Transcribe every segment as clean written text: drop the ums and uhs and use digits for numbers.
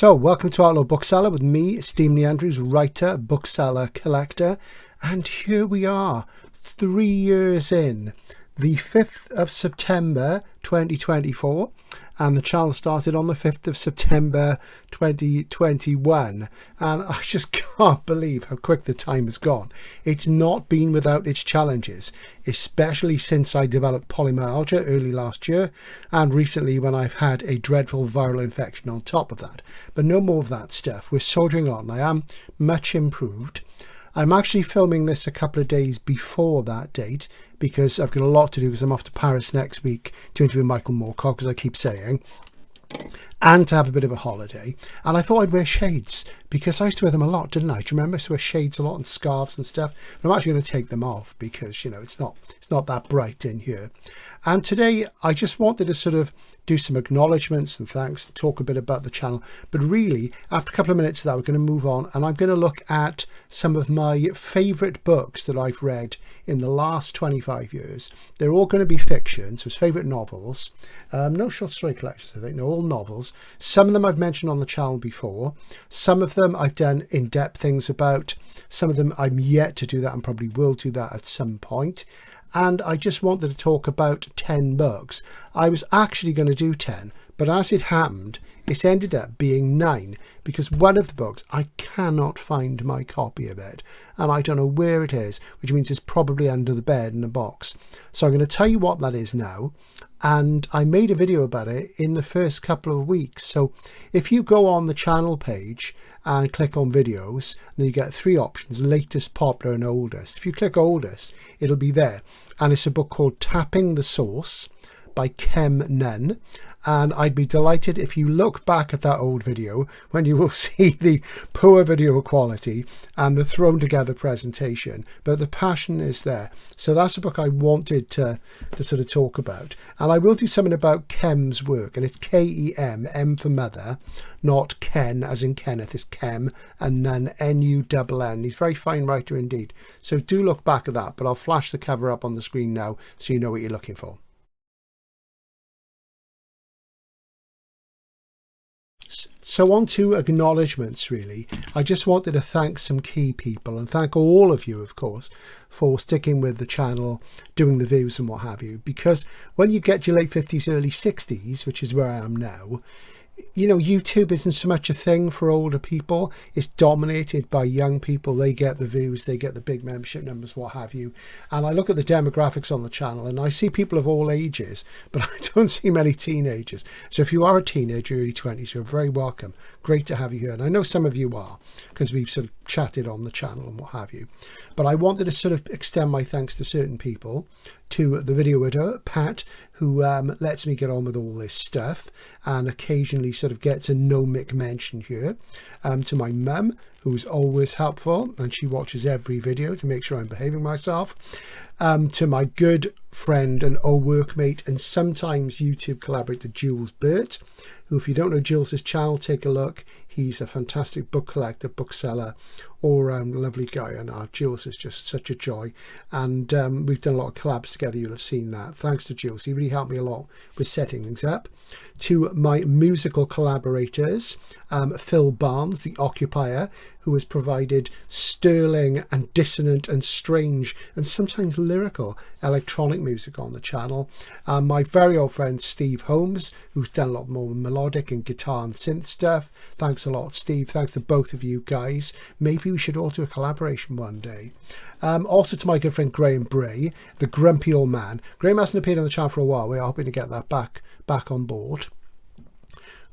So, welcome to Outlaw Bookseller with me, Steve Andrews, writer, bookseller, collector. And here we are, 3 years in, the 5th of September 2024. And the channel started on the 5th of September 2021. And I just can't believe how quick the time has gone. It's not been without its challenges, especially since I developed polymyalgia early last year, and recently when I've had a dreadful viral infection on top of that. But no more of that stuff. We're soldiering on. I am much improved. I'm actually filming this a couple of days before that date because I've got a lot to do, because I'm off to Paris next week to interview Michael Moorcock, as I keep saying, and to have a bit of a holiday. And I thought I'd wear shades because I used to wear them a lot, didn't I? Do you remember? I used to wear shades a lot and scarves and stuff. And I'm actually going to take them off because, you know, it's not that bright in here. And today I just wanted to sort of do some acknowledgements and thanks, and talk a bit about the channel. But really, after a couple of minutes of that, we're going to move on, and I'm going to look at some of my favourite books that I've read in the last 25 years. They're all going to be fiction, so it's favourite novels. No short story collections, I think. They're all novels. Some of them I've mentioned on the channel before. Some of them I've done in-depth things about. Some of them I'm yet to do that and probably will do that at some point. And I just wanted to talk about 10 books. I was actually going to do 10, but as it happened, it ended up being 9, because one of the books, I cannot find my copy of it, and I don't know where it is, which means it's probably under the bed in a box. So I'm going to tell you what that is now, and I made a video about it in the first couple of weeks. So if you go on the channel page and click on videos, then you get 3 options: latest, popular and oldest. If you click oldest, it'll be there, and it's a book called Tapping the Source by ChemN. And I'd be delighted if you look back at that old video, when you will see the poor video quality and the thrown together presentation, but the passion is there. So that's a book I wanted to sort of talk about. And I will do something about Chem's work, and it's K-E-M, M for mother, not Ken as in Kenneth. It's Chem, and Nun, N-U-N-N. He's a very fine writer indeed. So do look back at that, but I'll flash the cover up on the screen now so you know what you're looking for. So on to acknowledgements, really. I just wanted to thank some key people, and thank all of you, of course, for sticking with the channel, doing the views and what have you, because when you get to your late 50s, early 60s, which is where I am now, you know, YouTube isn't so much a thing for older people. It's dominated by young people. They get the views, they get the big membership numbers, what have you. And I look at the demographics on the channel and I see people of all ages, but I don't see many teenagers. So if you are a teenager, early 20s, you're very welcome. Great to have you here. And I know some of you are, because we've sort of chatted on the channel and what have you. But I wanted to sort of extend my thanks to certain people, to the video editor, Pat, who lets me get on with all this stuff and occasionally sort of gets a gnomic mention here, to my mum, who's always helpful, and she watches every video to make sure I'm behaving myself, to my good friend and old workmate and sometimes YouTube collaborator Jules Burt, who, if you don't know Jules' channel, take a look. He's a fantastic book collector, bookseller, all-round lovely guy, and Jules is just such a joy. And we've done a lot of collabs together. You'll have seen that. Thanks to Jules. He really helped me a lot with setting things up. To my musical collaborators, Phil Barnes, the occupier, who has provided sterling and dissonant and strange and sometimes lyrical electronic music on the channel. My very old friend Steve Holmes, who's done a lot more melodic and guitar and synth stuff. Thanks a lot, Steve. Thanks to both of you guys. Maybe we should all do a collaboration one day. Also to my good friend Graham Bray, the grumpy old man. Graham hasn't appeared on the channel for a while. We're hoping to get that back on board.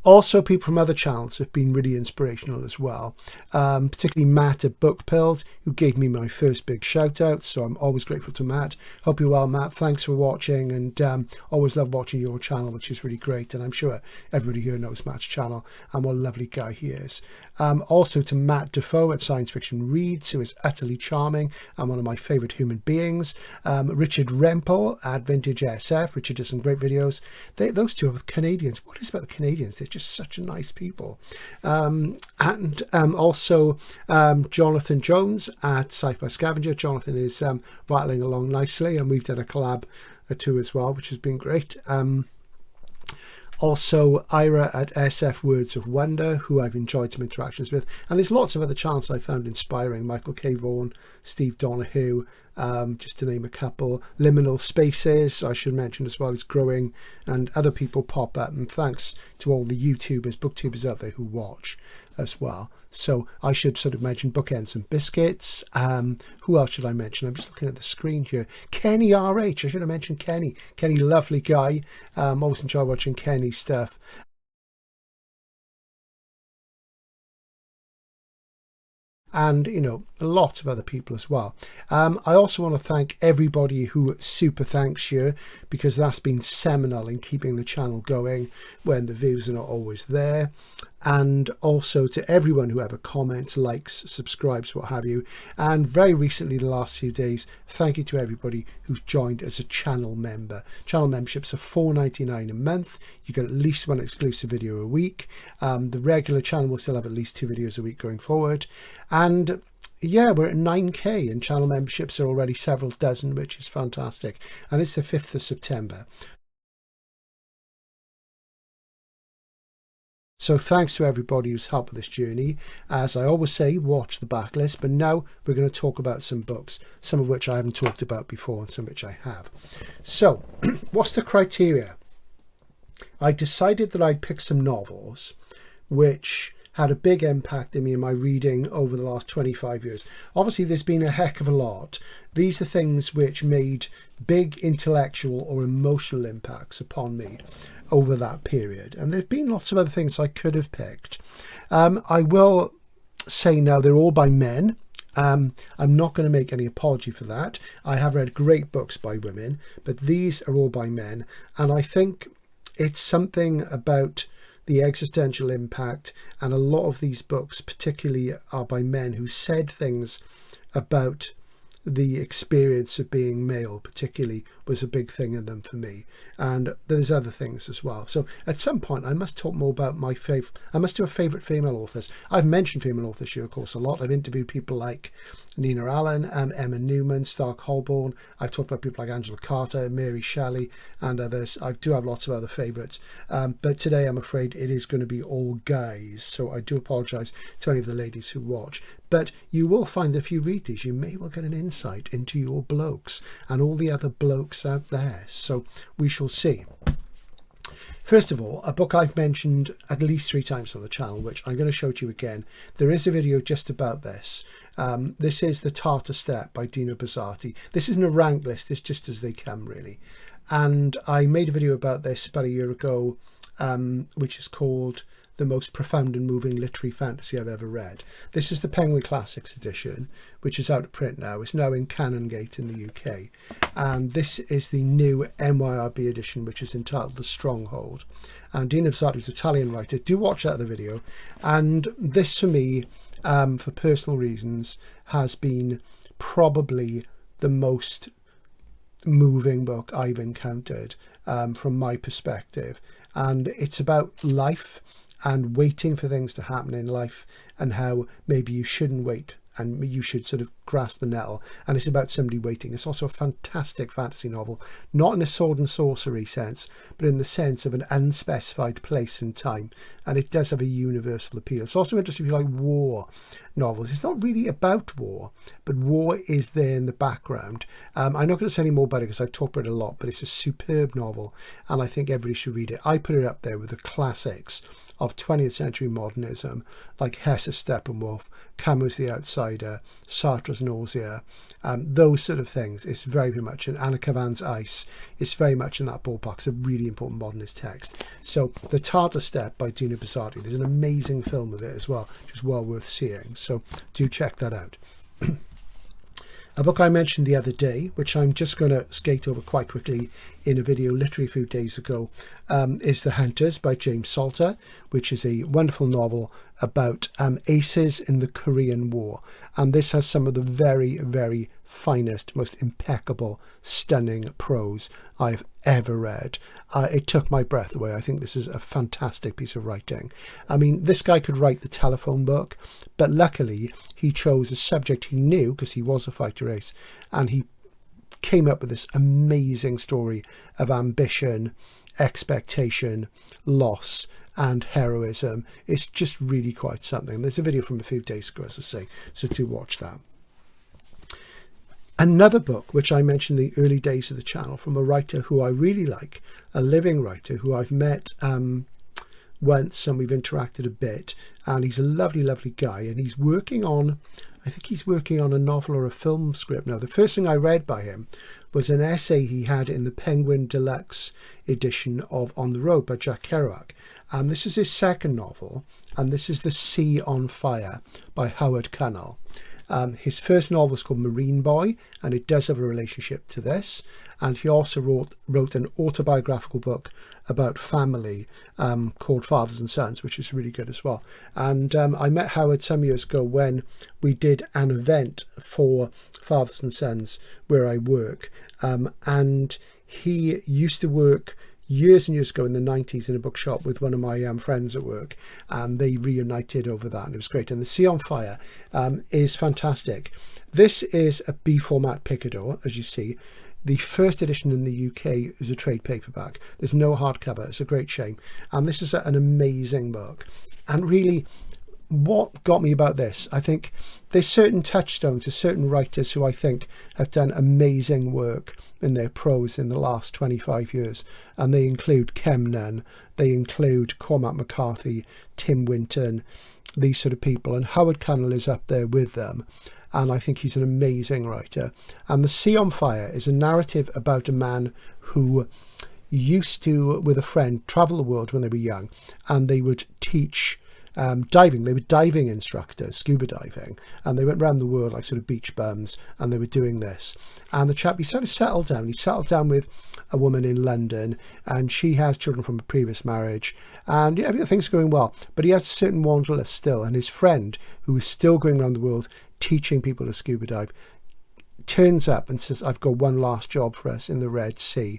Also, people from other channels have been really inspirational as well, particularly Matt at Book Pills, who gave me my first big shout out, so I'm always grateful to Matt. Hope you're well, Matt. Thanks for watching, and always love watching your channel, which is really great, and I'm sure everybody here knows Matt's channel and what a lovely guy he is. Also to Matt Defoe at Science Fiction Reads, who is utterly charming and one of my favourite human beings. Richard Rempel at Vintage SF. Richard does some great videos. Those two are Canadians. What is it about the Canadians? They're just such nice people. And also Jonathan Jones at Sci-Fi Scavenger. Jonathan is rattling along nicely, and we've done a collab or two as well, which has been great. Also, Ira at SF Words of Wonder, who I've enjoyed some interactions with. And there's lots of other channels I found inspiring. Michael K. Vaughan, Steve Donahue, just to name a couple. Liminal Spaces, I should mention as well, is growing, and other people pop up. And thanks to all the YouTubers, booktubers out there who watch as well. So I should sort of mention Bookends and Biscuits. Who else should I mention? I'm just looking at the screen here. Kenny RH, I should have mentioned Kenny. Kenny, lovely guy. Always enjoy watching Kenny's stuff. And, you know, lots of other people as well. I also want to thank everybody who super thanks you, because that's been seminal in keeping the channel going when the views are not always there. And also to everyone who ever comments, likes, subscribes, what have you. And very recently, the last few days, thank you to everybody who's joined as a channel member. Channel memberships are $4.99 a month. You get at least one exclusive video a week. The regular channel will still have at least 2 videos a week going forward. And yeah, we're at 9k, and channel memberships are already several dozen, which is fantastic. And it's the 5th of September. So thanks to everybody who's helped with this journey. As I always say, watch the backlist, but now we're going to talk about some books, some of which I haven't talked about before and some which I have. So what's the criteria? I decided that I'd pick some novels which had a big impact in me in my reading over the last 25 years. Obviously, there's been a heck of a lot. These are things which made big intellectual or emotional impacts upon me over that period. And there've been lots of other things I could have picked. I will say now they're all by men. I'm not going to make any apology for that. I have read great books by women, but these are all by men. And I think it's something about the existential impact, and a lot of these books particularly are by men who said things about the experience of being male particularly was a big thing in them for me, and there's other things as well. So at some point I must talk more about my favorite. I must do a favorite female authors. I've mentioned female authors here, of course, a lot. I've interviewed people like Nina Allen, Emma Newman, Stark Holborn. I've talked about people like Angela Carter, Mary Shelley, and others. I do have lots of other favourites, but today I'm afraid it is going to be all guys, so I do apologise to any of the ladies who watch. But you will find that if you read these, you may well get an insight into your blokes and all the other blokes out there. So we shall see. First of all, a book I've mentioned at least 3 times on the channel, which I'm going to show to you again. There is a video just about this. This is the Tart Step by Dino Buzzati. This isn't a rank list, it's just as they come, really. And I made a video about this about a year ago, which is called The Most Profound and Moving Literary Fantasy I've Ever Read. This is the Penguin Classics edition, which is out of print now. It's now in Canongate in the UK. And this is the new MYRB edition, which is entitled The Stronghold. And Dino Buzzati is an Italian writer. Do watch that other video. And this, for me, for personal reasons, has been probably the most moving book I've encountered from my perspective. And it's about life and waiting for things to happen in life, and how maybe you shouldn't wait and you should sort of grasp the nettle. And it's about somebody waiting. It's also a fantastic fantasy novel, not in a sword and sorcery sense, but in the sense of an unspecified place and time. And it does have a universal appeal. It's also interesting if you like war novels. It's not really about war, but war is there in the background. I'm not going to say any more about it because I've talked about it a lot, but it's a superb novel and I think everybody should read it. I put it up there with the classics of 20th century modernism, like Hesse's Steppenwolf, Camus' The Outsider, Sartre's Nausea, those sort of things. It's very, very much in Anna Kavan's Ice. It's very much in that ballpark. It's a really important modernist text. So The Tart Step by Dino Buzzati, there's an amazing film of it as well, which is well worth seeing. So do check that out. A book I mentioned the other day, which I'm just going to skate over quite quickly in a video literally a few days ago, is The Hunters by James Salter, which is a wonderful novel about aces in the Korean War. And this has some of the very, very finest, most impeccable, stunning prose I've ever read. It took my breath away. I think this is a fantastic piece of writing. I mean, this guy could write the telephone book, but luckily he chose a subject he knew because he was a fighter ace, and he came up with this amazing story of ambition expectation, loss and heroism. It's just really quite something. There's a video from a few days ago, as I say, so do watch that. Another book which I mentioned in the early days of the channel, from a writer who I really like, a living writer who I've met once and we've interacted a bit, and he's a lovely, lovely guy, and he's working on, I think he's working on a novel or a film script now. The first thing I read by him was an essay he had in the Penguin Deluxe edition of On the Road by Jack Kerouac, and this is his second novel, and this is The Sea on Fire by Howard Cunnell. His first novel was called Marine Boy, and it does have a relationship to this. And he also wrote an autobiographical book about family called Fathers and Sons, which is really good as well. And I met Howard some years ago when we did an event for Fathers and Sons where I work. And he used to work years and years ago in the 90s in a bookshop with one of my friends at work, and they reunited over that, and it was great. And The Sea on Fire is fantastic. This is a B format Picador, as you see. The first edition in the UK is a trade paperback. There's no hardcover. It's a great shame. And this is an amazing book. And really, what got me about this, I think there's certain touchstones, there's certain writers who I think have done amazing work in their prose in the last 25 years. And they include ChemN, they include Cormac McCarthy, Tim Winton, these sort of people. And Howard Cunnell is up there with them. And I think he's an amazing writer. And The Sea on Fire is a narrative about a man who used to, with a friend, travel the world when they were young, and they would teach diving. They were diving instructors, scuba diving, and they went around the world like sort of beach bums, and they were doing this. And the chap, he sort of settled down. He settled down with a woman in London, and she has children from a previous marriage, and everything's going well. But he has a certain wanderlust still, and his friend, who is still going around the world teaching people to scuba dive, turns up and says, I've got one last job for us in the Red Sea.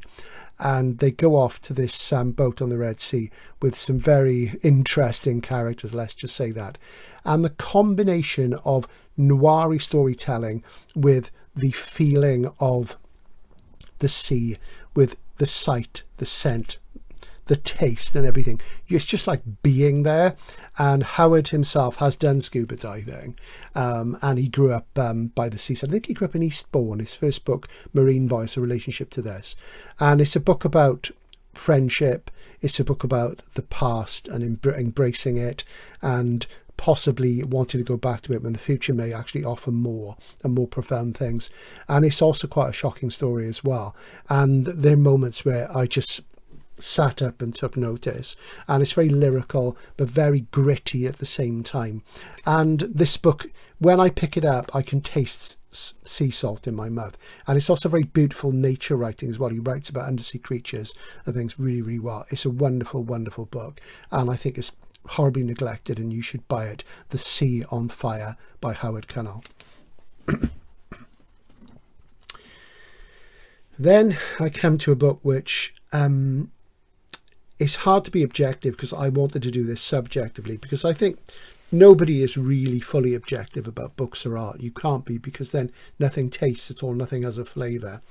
And they go off to this boat on the Red Sea with some very interesting characters, let's just say that. And the combination of noir-y storytelling with the feeling of the sea, with the sight, the scent, the taste and everything. It's just like being there. And Howard himself has done scuba diving, and he grew up by the seaside. I think he grew up in Eastbourne. His first book, Marine Boy, is a relationship to this. And it's a book about friendship. It's a book about the past and embracing it, and possibly wanting to go back to it when the future may actually offer more and more profound things. And it's also quite a shocking story as well. And there are moments where I just sat up and took notice, and it's very lyrical but very gritty at the same time. And this book, when I pick it up, I can taste sea salt in my mouth. And it's also very beautiful nature writing as well. He writes about undersea creatures and things really, really well. It's a wonderful, wonderful book, and I think it's horribly neglected, and you should buy it. The Sea on Fire by Howard Cunnell. Then I come to a book which it's hard to be objective, because I wanted to do this subjectively, because I think nobody is really fully objective about books or art. You can't be, because then nothing tastes at all, nothing has a flavour.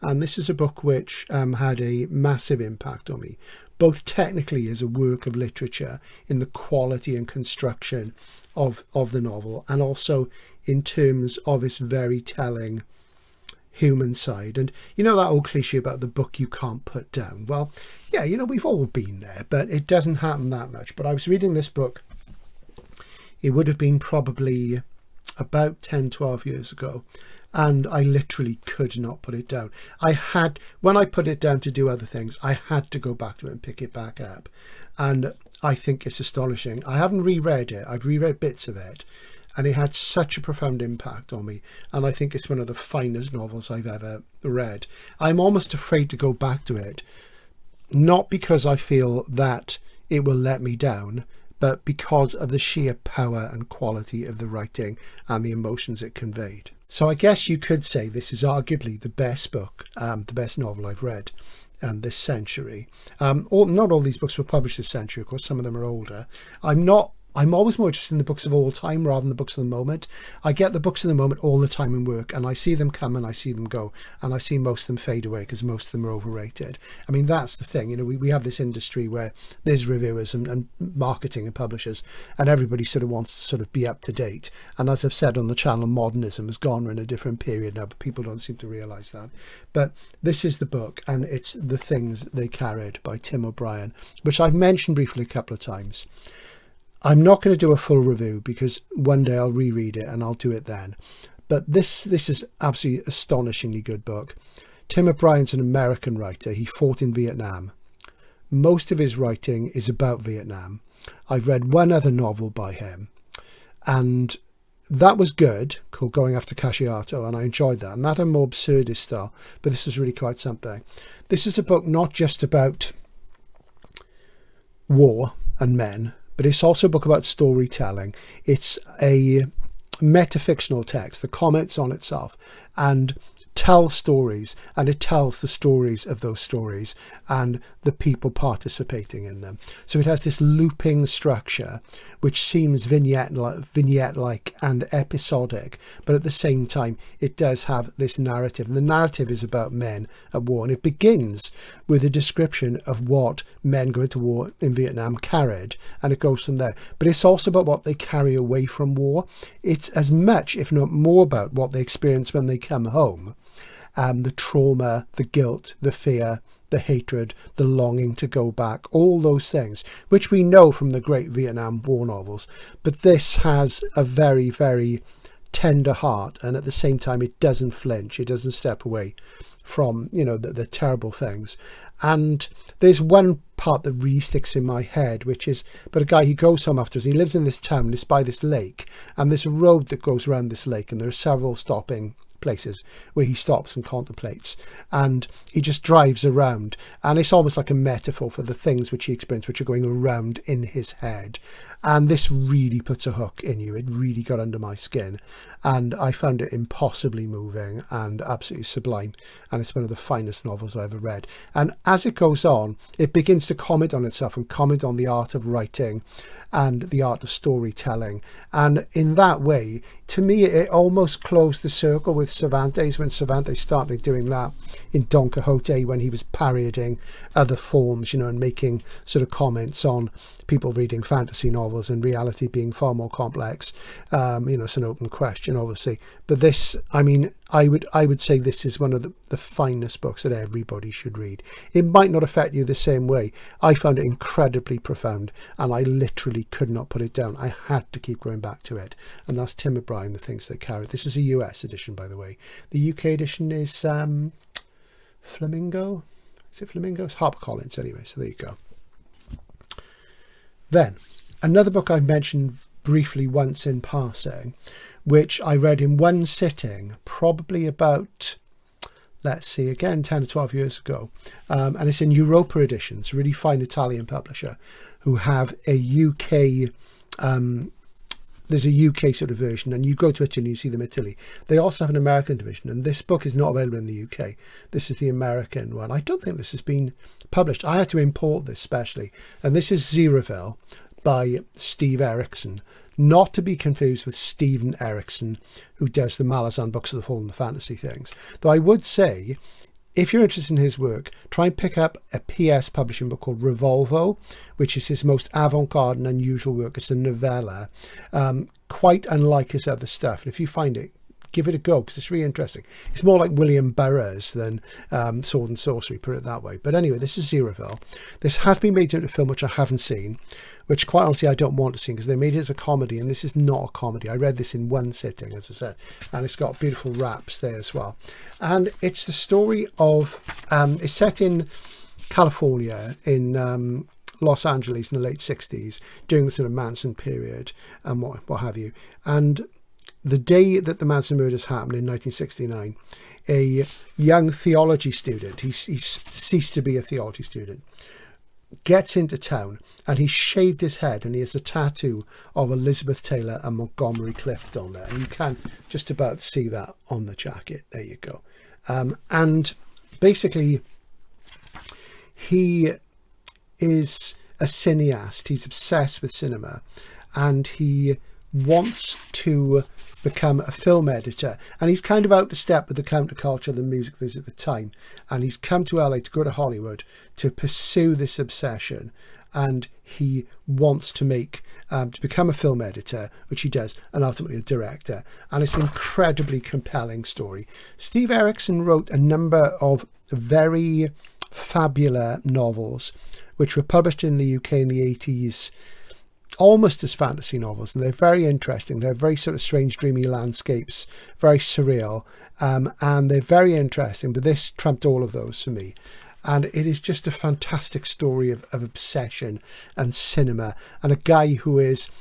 And this is a book which had a massive impact on me, both technically as a work of literature in the quality and construction of the novel, and also in terms of its very telling human side. And you know that old cliche about the book you can't put down? Well, yeah, you know, we've all been there, but it doesn't happen that much. But I was reading this book, it would have been probably about 10-12 years ago, and I literally could not put it down. When I put it down to do other things, I had to go back to it and pick it back up. And I think it's astonishing. I haven't reread it. I've reread bits of it, and it had such a profound impact on me. And I think it's one of the finest novels I've ever read. I'm almost afraid to go back to it, not because I feel that it will let me down, but because of the sheer power and quality of the writing and the emotions it conveyed. So I guess you could say this is arguably the best book, the best novel I've read this century. Not all these books were published this century, of course, some of them are older. I'm not I'm always more interested in the books of all time rather than the books of the moment. I get the books of the moment all the time in work, and I see them come and I see them go, and I see most of them fade away because most of them are overrated. I mean, that's the thing. You know, we have this industry where there's reviewers and marketing and publishers, and everybody sort of wants to sort of be up to date. And as I've said on the channel, modernism has gone in a different period now, but people don't seem to realise that. But this is the book, and it's The Things They Carried by Tim O'Brien, which I've mentioned briefly a couple of times. I'm not going to do a full review because one day I'll reread it and I'll do it then. But this is absolutely astonishingly good book. Tim O'Brien's an American writer. He fought in Vietnam. Most of his writing is about Vietnam. I've read one other novel by him, and that was good, called Going After Casciato, and I enjoyed that. And that had a more absurdist style, but this is really quite something. This is a book not just about war and men, but it's also a book about storytelling. It's a metafictional text that comments on itself and tells stories, and it tells the stories of those stories and the people participating in them. So it has this looping structure which seems vignette-like and episodic, but at the same time it does have this narrative, and the narrative is about men at war, and it begins with a description of what men going to war in Vietnam carried, and it goes from there. But it's also about what they carry away from war. It's as much, if not more, about what they experience when they come home. The trauma, the guilt, the fear, the hatred, the longing to go back, all those things, which we know from the great Vietnam War novels. But this has a very, very tender heart, and at the same time it doesn't flinch, it doesn't step away from, you know, the terrible things. And there's one part that really sticks in my head, which is but a guy who goes home afterwards. He lives in this town, it's by this lake, and there's a road that goes around this lake, and there are several stopping places where he stops and contemplates, and he just drives around, and it's almost like a metaphor for the things which he experienced, which are going around in his head. And this really puts a hook in you. It really got under my skin, and I found it impossibly moving and absolutely sublime, and it's one of the finest novels I ever read. And as it goes on, it begins to comment on itself and comment on the art of writing and the art of storytelling, and in that way, to me, it almost closed the circle with Cervantes, when Cervantes started doing that in Don Quixote, when he was parodying other forms, you know, and making sort of comments on people reading fantasy novels and reality being far more complex. You know, it's an open question, obviously. But this, I mean, I would say this is one of the finest books that everybody should read. It might not affect you the same way. I found it incredibly profound, and I literally could not put it down. I had to keep going back to it. And that's Tim O'Brien, The Things They Carried. This is a US edition, by the way. The UK edition is Flamingo. Is it Flamingo? It's HarperCollins anyway, so there you go. Then, another book I mentioned briefly once in passing, which I read in one sitting, probably about, let's see, again, 10 or 12 years ago. And it's in Europa editions, a really fine Italian publisher who have a UK, there's a UK sort of version, and you go to Italy and you see them in Italy. They also have an American division, and this book is not available in the UK. This is the American one. I don't think this has been published. I had to import this specially. And this is Zeroville by Steve Erickson, not to be confused with Stephen Erickson, who does the Malazan books of the Fall and the fantasy things. Though I would say, if you're interested in his work, try and pick up a PS publishing book called Revolvo, which is his most avant-garde and unusual work. It's a novella, quite unlike his other stuff. And if you find it, give it a go, because it's really interesting. It's more like William Burroughs than Sword and Sorcery, put it that way. But anyway, this is Zeroville. This has been made into a film, which I haven't seen, which quite honestly I don't want to see, because they made it as a comedy, and this is not a comedy. I read this in one sitting, as I said, and it's got beautiful raps there as well. And it's the story of, it's set in California, in Los Angeles in the late 60s, during the sort of Manson period and what have you. And the day that the Manson murders happened in 1969, a young theology student, he's ceased to be a theology student, gets into town, and he's shaved his head, and he has a tattoo of Elizabeth Taylor and Montgomery Clift on there, and you can just about see that on the jacket. There you go. And basically he is a cineast. He's obsessed with cinema, and he wants to become a film editor, and he's kind of out of step with the counterculture of the music there's at the time, and he's come to LA to go to Hollywood to pursue this obsession, and he wants to become a film editor, which he does, and ultimately a director. And it's an incredibly compelling story. Steve Erickson wrote a number of very fabulous novels which were published in the UK in the 80s, almost as fantasy novels, and they're very interesting. They're very sort of strange, dreamy landscapes, very surreal, and they're very interesting, but this trumped all of those for me. And it is just a fantastic story of obsession and cinema, and a guy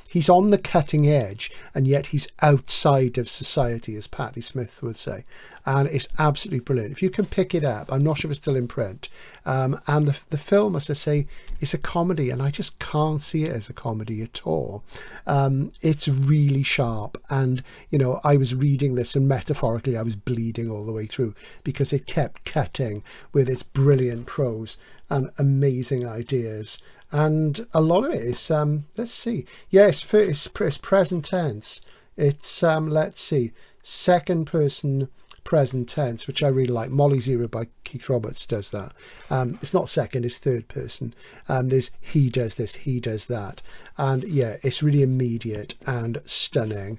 he's on the cutting edge, and yet he's outside of society, as Patti Smith would say. And it's absolutely brilliant. If you can pick it up, I'm not sure if it's still in print. And the film, as I say, is a comedy, and I just can't see it as a comedy at all. It's really sharp, and I was reading this, and metaphorically I was bleeding all the way through, because it kept cutting with its brilliant prose and amazing ideas. And a lot of it is let's see, it's present tense. It's let's see, second person present tense, which I really like. Molly's Era by Keith Roberts does that. It's not second, it's third person. There's he does this, he does that, and yeah, it's really immediate and stunning.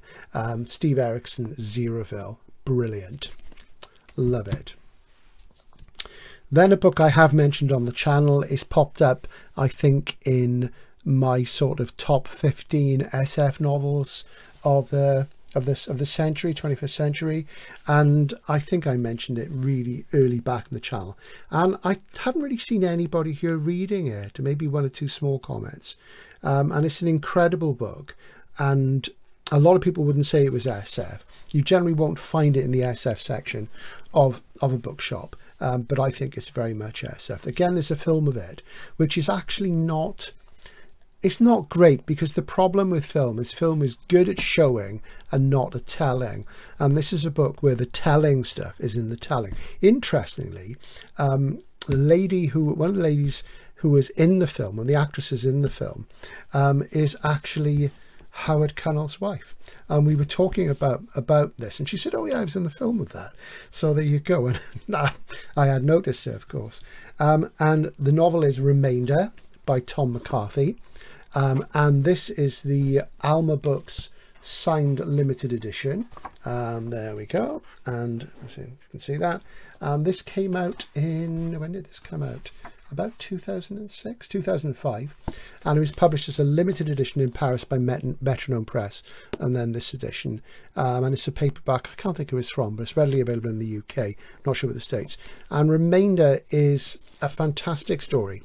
Steve Erickson, Zeroville, brilliant, love it. Then a book I have mentioned on the channel is popped up, I think, in my sort of top 15 SF novels of the century, 21st century, and I think I mentioned it really early back in the channel, and I haven't really seen anybody here reading it, maybe one or two small comments, and it's an incredible book, and a lot of people wouldn't say it was SF. You generally won't find it in the SF section of a bookshop, but I think it's very much SF. Again, there's a film of it, which is actually not... It's not great, because the problem with film is good at showing and not at telling. And this is a book where the telling stuff is in the telling. Interestingly, one of the ladies who was in the film, one of the actresses in the film, is actually Howard Cunnell's wife. And we were talking about this, and she said, "Oh yeah, I was in the film with that." So there you go. And I had noticed it, of course. And the novel is Remainder by Tom McCarthy. And this is the Alma Books signed limited edition. There we go. And you can see that. This came out when did this come out? About 2006, 2005. And it was published as a limited edition in Paris by Metronome Press. And then this edition. And it's a paperback. I can't think who it's from, but it's readily available in the UK. Not sure with the States. And Remainder is a fantastic story.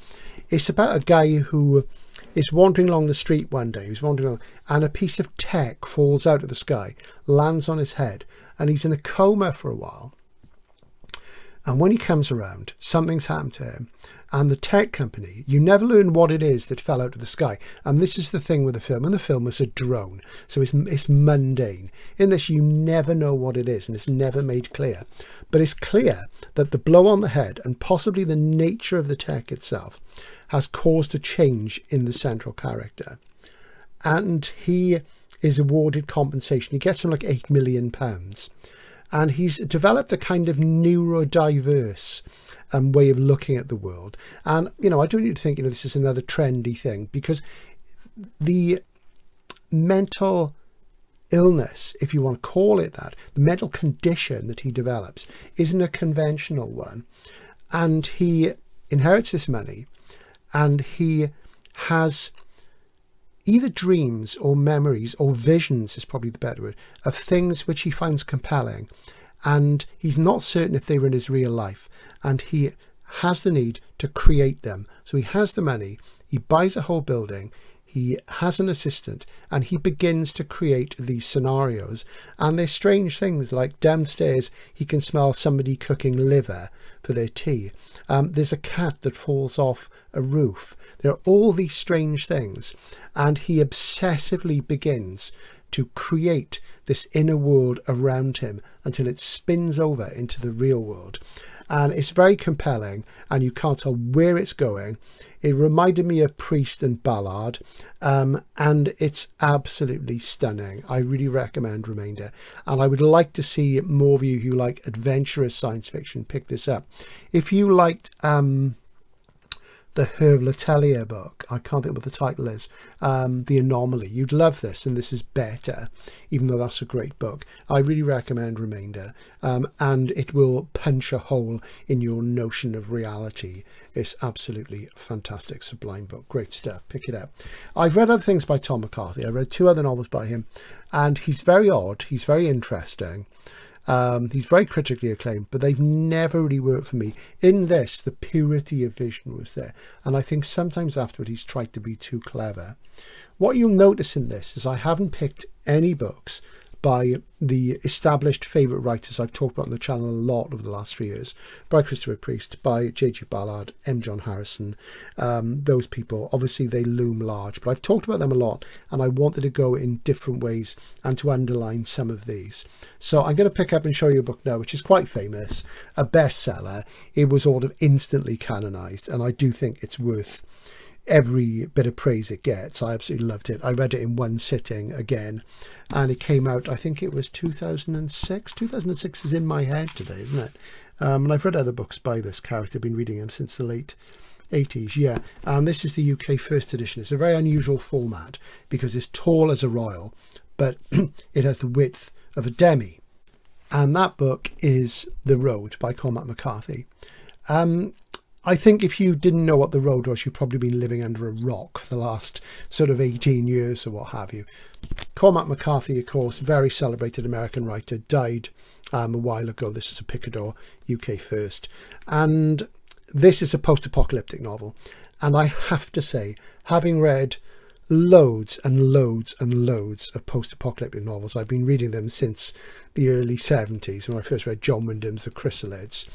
It's about a guy who is wandering along the street one day. He's wandering along, and a piece of tech falls out of the sky, lands on his head, and he's in a coma for a while. And when he comes around, something's happened to him. And the tech company, you never learn what it is that fell out of the sky. And this is the thing with the film. And the film was a drone. So it's mundane. In this, you never know what it is, and it's never made clear. But it's clear that the blow on the head, and possibly the nature of the tech itself, has caused a change in the central character. And he is awarded compensation. He gets something like £8 million. And he's developed a kind of neurodiverse way of looking at the world. And, I don't need to think, this is another trendy thing, because the mental illness, if you want to call it that, the mental condition that he develops isn't a conventional one. And he inherits this money, and he has either dreams or memories or visions, is probably the better word, of things which he finds compelling. And he's not certain if they were in his real life. And he has the need to create them. So he has the money, he buys a whole building, he has an assistant, and he begins to create these scenarios. And there's strange things, like downstairs he can smell somebody cooking liver for their tea. There's a cat that falls off a roof. There are all these strange things, and he obsessively begins to create this inner world around him until it spins over into the real world. and it's very compelling, and you can't tell where it's going. It reminded me of Priest and Ballard, and it's absolutely stunning. I really recommend Remainder, and I would like to see more of you who like adventurous science fiction pick this up. If you liked the Herve Letellier book, I can't think what the title is, The Anomaly, you'd love this, and this is better, even though that's a great book. I really recommend Remainder, and it will punch a hole in your notion of reality. It's absolutely fantastic, sublime book, great stuff, pick it up. I've read other things by Tom McCarthy. I read 2 other novels by him, and he's very odd, he's very interesting. He's very critically acclaimed, but they've never really worked for me. In this, the purity of vision was there, and I think sometimes afterward he's tried to be too clever. What you'll notice in this is I haven't picked any books by the established favourite writers I've talked about on the channel a lot over the last 3 years, by Christopher Priest, by J.G. Ballard, M. John Harrison. Those people, obviously they loom large, but I've talked about them a lot, and I wanted to go in different ways and to underline some of these. So I'm going to pick up and show you a book now, which is quite famous, a bestseller. It was sort of instantly canonised, and I do think it's worth every bit of praise it gets. I absolutely loved it. I read it in one sitting again, and it came out, I think it was 2006. 2006 is in my head today, isn't it? And I've read other books by this character, been reading him since the late 80s, yeah. And this is the UK first edition. It's a very unusual format because it's tall as a royal, but it has the width of a demi. And that book is The Road by Cormac McCarthy. I think if you didn't know what The Road was, you've probably been living under a rock for the last sort of 18 years or what have you. Cormac McCarthy, of course, very celebrated American writer, died a while ago. This is a Picador UK first. And this is a post-apocalyptic novel. And I have to say, having read loads and loads and loads of post-apocalyptic novels, I've been reading them since the early 70s when I first read John Wyndham's The Chrysalids.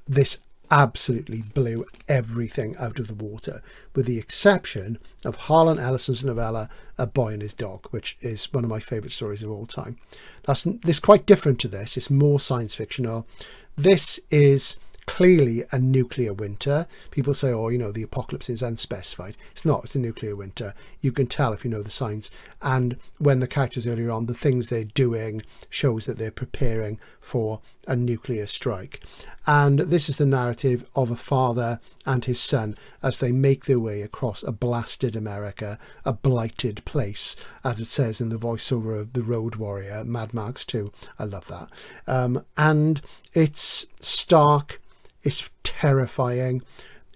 This absolutely blew everything out of the water, with the exception of Harlan Ellison's novella A Boy and His Dog, which is one of my favourite stories of all time. This is quite different to this. It's more science fictional. This is clearly a nuclear winter. People say, oh, you know, the apocalypse is unspecified. It's not. It's a nuclear winter. You can tell if you know the signs. And when the characters earlier on, the things they're doing shows that they're preparing for a nuclear strike. And this is the narrative of a father and his son as they make their way across a blasted America, a blighted place, as it says in the voiceover of The Road Warrior, Mad Max 2. I love that. And it's stark. It's terrifying.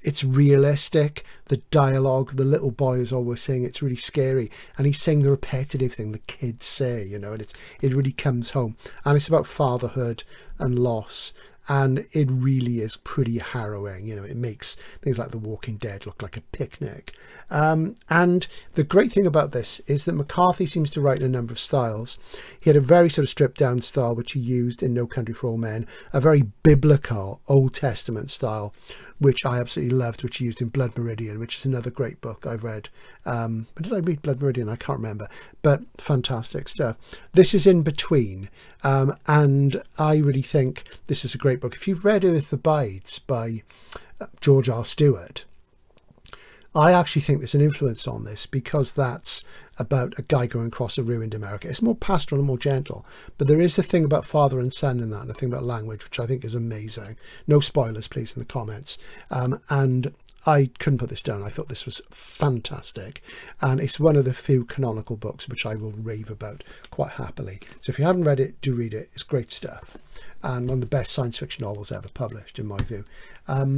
It's realistic. The dialogue, the little boy is always saying it's really scary, and he's saying the repetitive thing the kids say, you know, and it really comes home. And it's about fatherhood and loss, and it really is pretty harrowing. You know, it makes things like The Walking Dead look like a picnic. And the great thing about this is that McCarthy seems to write in a number of styles. He had a very sort of stripped down style, which he used in No Country for Old Men, a very biblical Old Testament style, which I absolutely loved, which he used in Blood Meridian, which is another great book I've read. When did I read Blood Meridian? I can't remember, but fantastic stuff. This is in between, and I really think this is a great book. If you've read Earth Abides by George R. Stewart, I actually think there's an influence on this, because that's about a guy going across a ruined America. It's more pastoral and more gentle, but there is a thing about father and son in that, and a thing about language, which I think is amazing. No spoilers, please, in the comments. And I couldn't put this down. I thought this was fantastic. And it's one of the few canonical books which I will rave about quite happily. So if you haven't read it, do read it. It's great stuff. And one of the best science fiction novels ever published, in my view.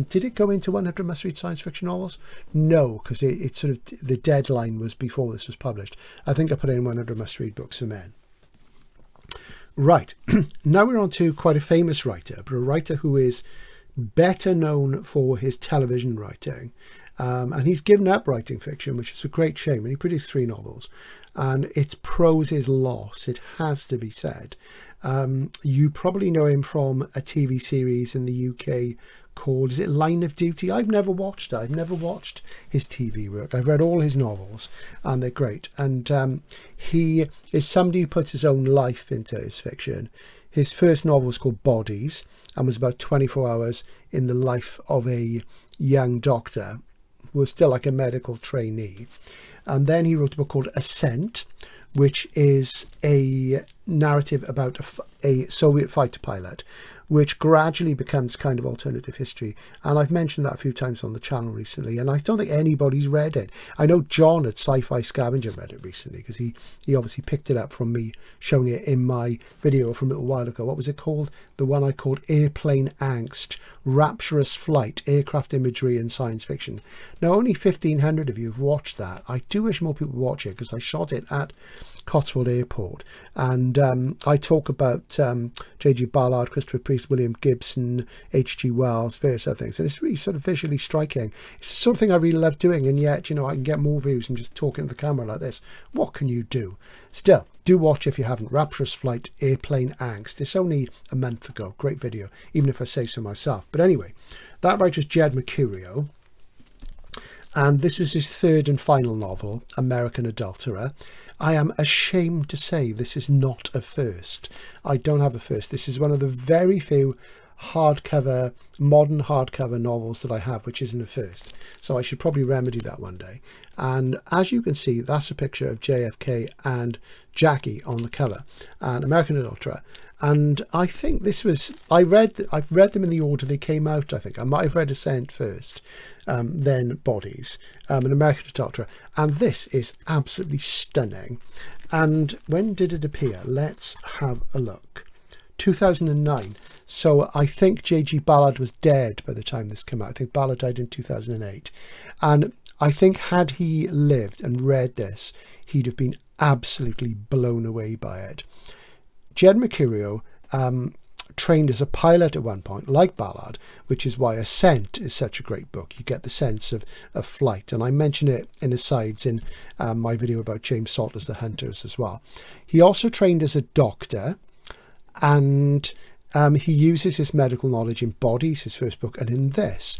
Did it go into 100 must-read science fiction novels? No, because it sort of, the deadline was before this was published. I think I put in 100 must-read books for men. Right, now we're on to quite a famous writer, but a writer who is better known for his television writing. And he's given up writing fiction, which is a great shame. And he produced 3 novels. And its prose is lost, it has to be said. You probably know him from a TV series in the UK called, is it Line of Duty? I've never watched it. I've never watched his TV work. I've read all his novels, and they're great. And he is somebody who puts his own life into his fiction. His first novel is called Bodies, and was about 24 hours in the life of a young doctor who was still like a medical trainee. And then he wrote a book called Ascent, which is a narrative about a Soviet fighter pilot, which gradually becomes kind of alternative history. And I've mentioned that a few times on the channel recently, and I don't think anybody's read it. I know John at Sci-Fi Scavenger read it recently, because he obviously picked it up from me showing it in my video from a little while ago. What was it called? The one I called Airplane Angst, Rapturous Flight, Aircraft Imagery and Science Fiction. Now, only 1,500 of you have watched that. I do wish more people watch it, because I shot it at Cotswold Airport, and I talk about J.G. Ballard, Christopher Priest, William Gibson, H.G. Wells, various other things, and it's really sort of visually striking. It's the sort of thing I really love doing, and yet, you know, I can get more views from just talking to the camera like this. What can you do? Still, do watch if you haven't. Rapturous Flight, Airplane Angst. It's only a month ago. Great video, even if I say so myself. But anyway, that writer's Jed Mercurio, and this is his third and final novel, American Adulterer. I am ashamed to say this is not a first. I don't have a first. This is one of the very few hardcover, modern hardcover novels that I have, which isn't a first. So I should probably remedy that one day. And as you can see, that's a picture of JFK and Jackie on the cover, and American Adulterer. And I think this was, I've read them in the order they came out, I think. I might have read Ascent first, then Bodies, an American Adulterer. And this is absolutely stunning. And when did it appear? Let's have a look. 2009. So I think J.G. Ballard was dead by the time this came out. I think Ballard died in 2008. And I think had he lived and read this, he'd have been absolutely blown away by it. Jed Mercurio trained as a pilot at one point, like Ballard, which is why Ascent is such a great book. You get the sense of flight, and I mention it in asides in my video about James Salter's The Hunters as well. He also trained as a doctor, and he uses his medical knowledge in Bodies, his first book, and in this.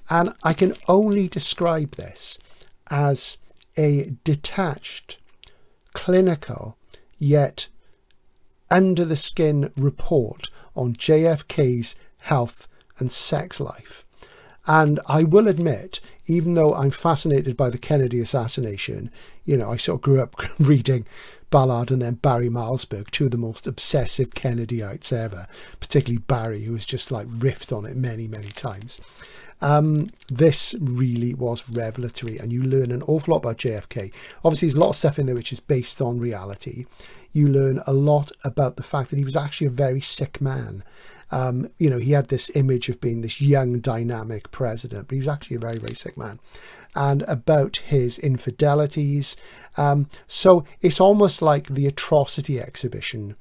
And I can only describe this as a detached, clinical, yet under the skin report on JFK's health and sex life. And I will admit, even though I'm fascinated by the Kennedy assassination, you know, I sort of grew up reading Ballard and then Barry Malzberg, two of the most obsessive Kennedyites ever, particularly Barry, who was just like riffed on it many, many times. This really was revelatory, and you learn an awful lot about JFK. Obviously, there's a lot of stuff in there which is based on reality. You learn a lot about the fact that he was actually a very sick man. You know, he had this image of being this young, dynamic president, but he was actually a very, very sick man. And about his infidelities. So it's almost like the atrocity exhibition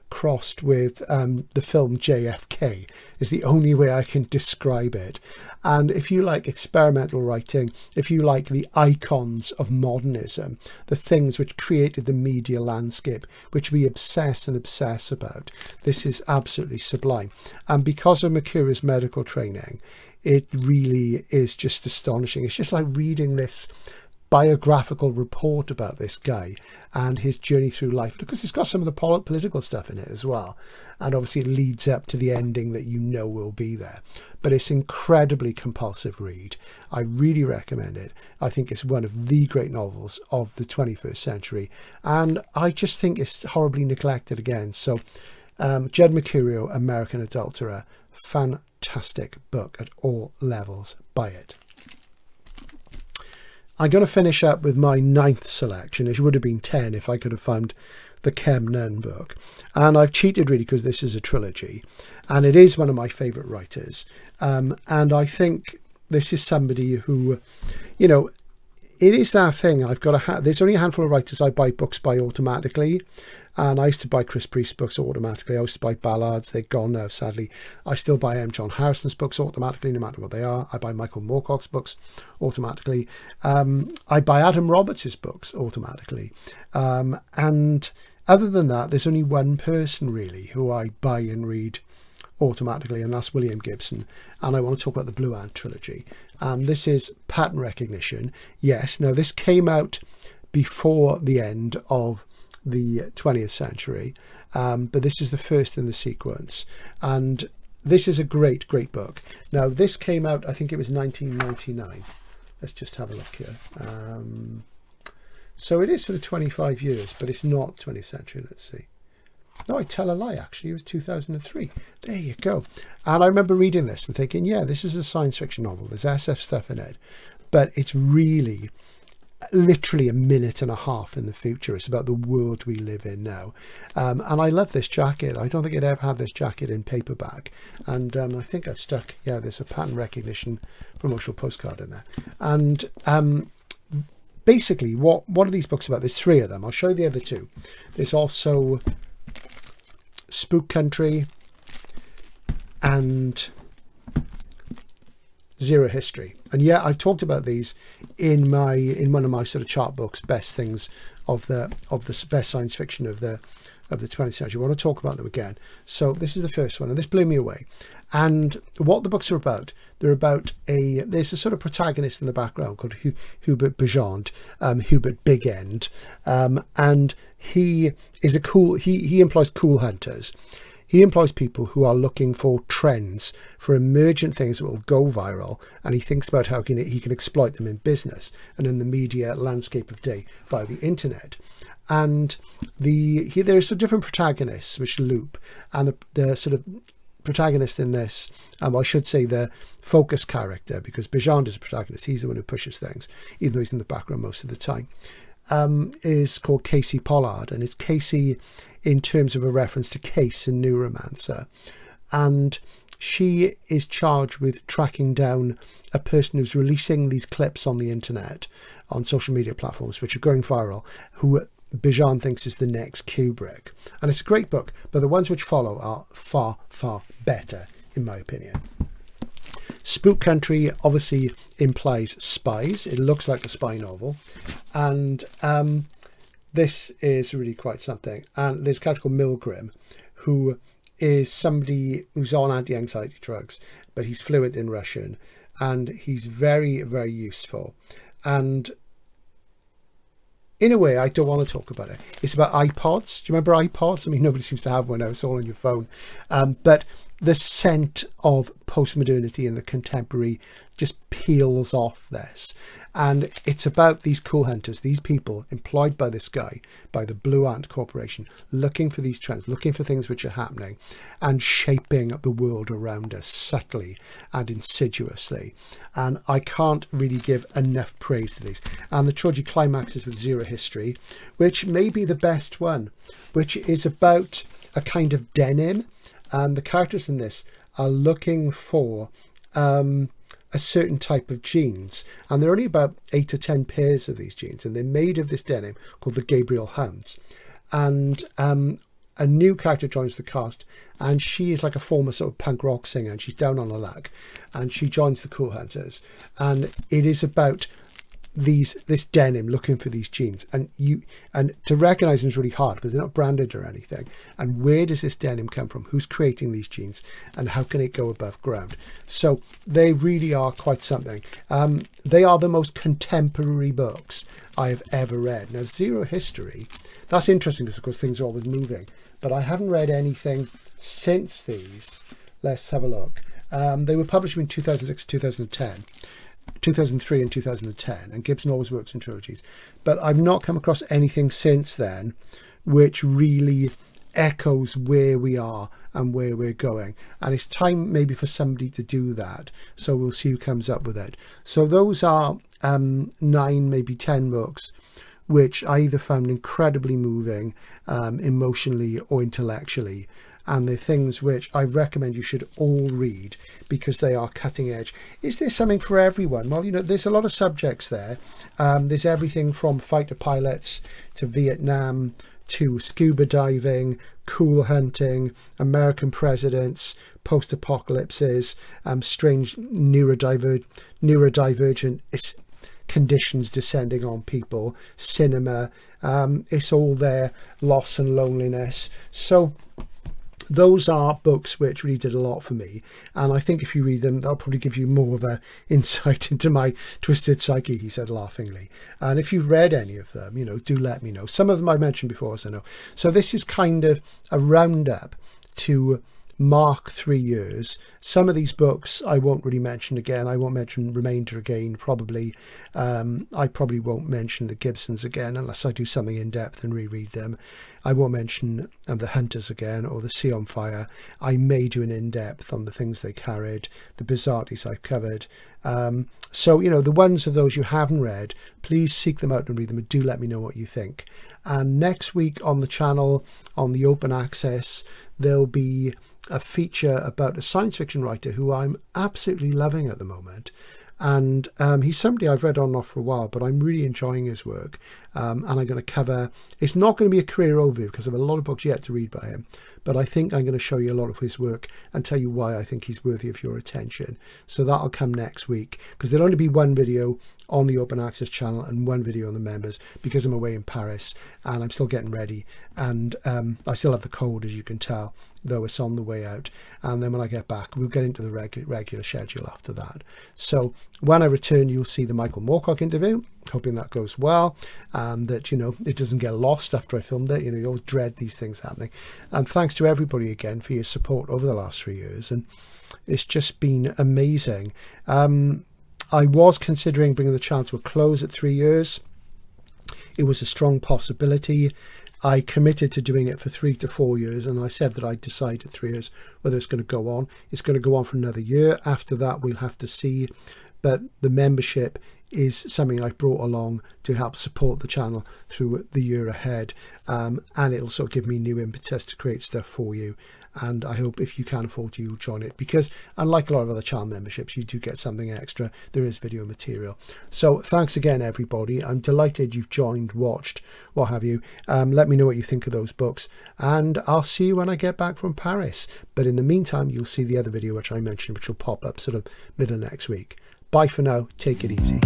crossed with the film JFK is the only way I can describe it. And if you like experimental writing, if you like the icons of modernism, the things which created the media landscape, which we obsess and obsess about, this is absolutely sublime. And because of Mercurio's medical training, it really is just astonishing. It's just like reading this biographical report about this guy and his journey through life, because it's got some of the political stuff in it as well, and obviously it leads up to the ending that you know will be there. But it's incredibly compulsive read. I really recommend it. I think it's one of the great novels of the 21st century, and I just think it's horribly neglected again. So Jed Mercurio, American Adulterer, fantastic book at all levels. Buy it. I'm going to finish up with my 9th selection. It would have been 10 if I could have found the ChemN book. And I've cheated really because this is a trilogy. And it is one of my favourite writers. And I think this is somebody who, you know, it is that thing. I've got there's only a handful of writers I buy books by automatically. And I used to buy Chris Priest books automatically. I used to buy Ballards. They're gone now, sadly. I still buy M. John Harrison's books automatically, no matter what they are. I buy Michael Moorcock's books automatically. I buy Adam Roberts' books automatically. And other than that, there's only one person really who I buy and read automatically, and that's William Gibson. And I want to talk about the Blue Ant trilogy. This is Pattern Recognition. Yes, now this came out before the end of the 20th century, but this is the first in the sequence, and this is a great book. Now, this came out, I think it was 1999. Let's just have a look here. So it is sort of 25 years, but it's not 20th century. Let's see. No, I tell a lie, actually. It was 2003. There you go. And I remember reading this and thinking, yeah, this is a science fiction novel. There's SF stuff in it. But it's really literally a minute and a half in the future. It's about the world we live in now. And I love this jacket. I don't think I'd ever had this jacket in paperback. And I think I've stuck, yeah, there's a pattern recognition promotional postcard in there. And basically, what are these books about? There's 3 of them. I'll show you the other 2. There's also Spook Country and Zero History. And yeah, I've talked about these in one of my sort of chart books, best things of the best science fiction of the 20th century. I want to talk about them again. So this is the first one, and this blew me away. And what the books are about, they're about there's a sort of protagonist in the background called Hubert Bajand, Hubert Big End, and he is he employs cool hunters. He employs people who are looking for trends, for emergent things that will go viral, and he thinks about how he can exploit them in business and in the media landscape of day via the internet. And there's some different protagonists which loop, and the sort of protagonist in this, I should say the focus character, because Bajand is a protagonist, he's the one who pushes things, even though he's in the background most of the time, is called Casey Pollard, and it's Casey in terms of a reference to Case in Neuromancer. And she is charged with tracking down a person who's releasing these clips on the internet, on social media platforms, which are going viral, who Bajand thinks is the next Kubrick. And it's a great book, but the ones which follow are far, far better, in my opinion. Spook Country obviously implies spies. It looks like a spy novel. And this is really quite something. And there's a character called Milgrim, who is somebody who's on anti-anxiety drugs, but he's fluent in Russian, and he's very, very useful. And in a way, I don't want to talk about it. It's about iPods. Do you remember iPods? I mean, nobody seems to have one now. It's all on your phone. But the scent of postmodernity and the contemporary just peels off this. And it's about these cool hunters, these people employed by this guy, by the Blue Ant Corporation, looking for these trends, looking for things which are happening and shaping the world around us subtly and insidiously. And I can't really give enough praise to these. And the trilogy climaxes with Zero History, which may be the best one, which is about a kind of denim. And the characters in this are looking for a certain type of jeans, and there are only about 8 or 10 pairs of these jeans, and they're made of this denim called the Gabriel Hounds. And a new character joins the cast, and she is like a former sort of punk rock singer, and she's down on her luck, and she joins the Cool Hunters, and it is about this denim, looking for these jeans, and to recognize them is really hard because they're not branded or anything. And where does this denim come from? Who's creating these jeans, and how can it go above ground? So they really are quite something. They are the most contemporary books I have ever read. Now, Zero History, that's interesting because of course things are always moving, but I haven't read anything since these. Let's have a look. They were published in 2006 2010. 2003 and 2010, and Gibson always works in trilogies, but I've not come across anything since then which really echoes where we are and where we're going, and it's time maybe for somebody to do that, so we'll see who comes up with it. So those are 9, maybe 10 books which I either found incredibly moving emotionally or intellectually, and they're things which I recommend you should all read because they are cutting edge. Is there something for everyone? Well, there's a lot of subjects there. There's everything from fighter pilots to Vietnam to scuba diving, cool hunting, American presidents, post-apocalypses, strange neurodivergent conditions descending on people, cinema, it's all there, loss and loneliness. So those are books which really did a lot for me, and I think if you read them, they'll probably give you more of an insight into my twisted psyche, he said laughingly. And if you've read any of them, do let me know. Some of them I mentioned before, as I know. So this is kind of a roundup to mark 3 years. Some of these books I won't really mention again. I won't mention Remainder again, probably. I probably won't mention the Gibsons again unless I do something in depth and reread them. I won't mention the Hunters again or the Sea on Fire. I may do an in-depth on the things they carried, the Bizarrities I've covered. So, you know, the ones of those you haven't read, please seek them out and read them, and do let me know what you think. And next week on the channel, on the open access, there'll be a feature about a science fiction writer who I'm absolutely loving at the moment. And he's somebody I've read on and off for a while, but I'm really enjoying his work. And I'm going to cover, it's not going to be a career overview because I have a lot of books yet to read by him, but I think I'm going to show you a lot of his work and tell you why I think he's worthy of your attention. So that'll come next week, because there'll only be one video on the open access channel and one video on the members, because I'm away in Paris and I'm still getting ready, and I still have the cold, as you can tell, though it's on the way out. And then when I get back, we'll get into the regular schedule after that. So when I return, you'll see the Michael Moorcock interview, hoping that goes well, and that, you know, it doesn't get lost after I filmed it. You know, you always dread these things happening. And thanks to everybody again for your support over the last 3 years, and it's just been amazing. I was considering bringing the channel to a close at 3 years. It was a strong possibility. I committed to doing it for 3 to 4 years, and I said that I'd decide at 3 years whether it's going to go on. It's going to go on for another year. After that, we'll have to see. But the membership is something I brought along to help support the channel through the year ahead, and it'll sort of give me new impetus to create stuff for you. And I hope if you can afford to, you'll join it, because unlike a lot of other channel memberships, you do get something extra. There is video material. So thanks again, everybody. I'm delighted you've joined, watched, what have you. Let me know what you think of those books, and I'll see you when I get back from Paris. But in the meantime, you'll see the other video which I mentioned, which will pop up sort of middle of next week. Bye for now. Take it easy.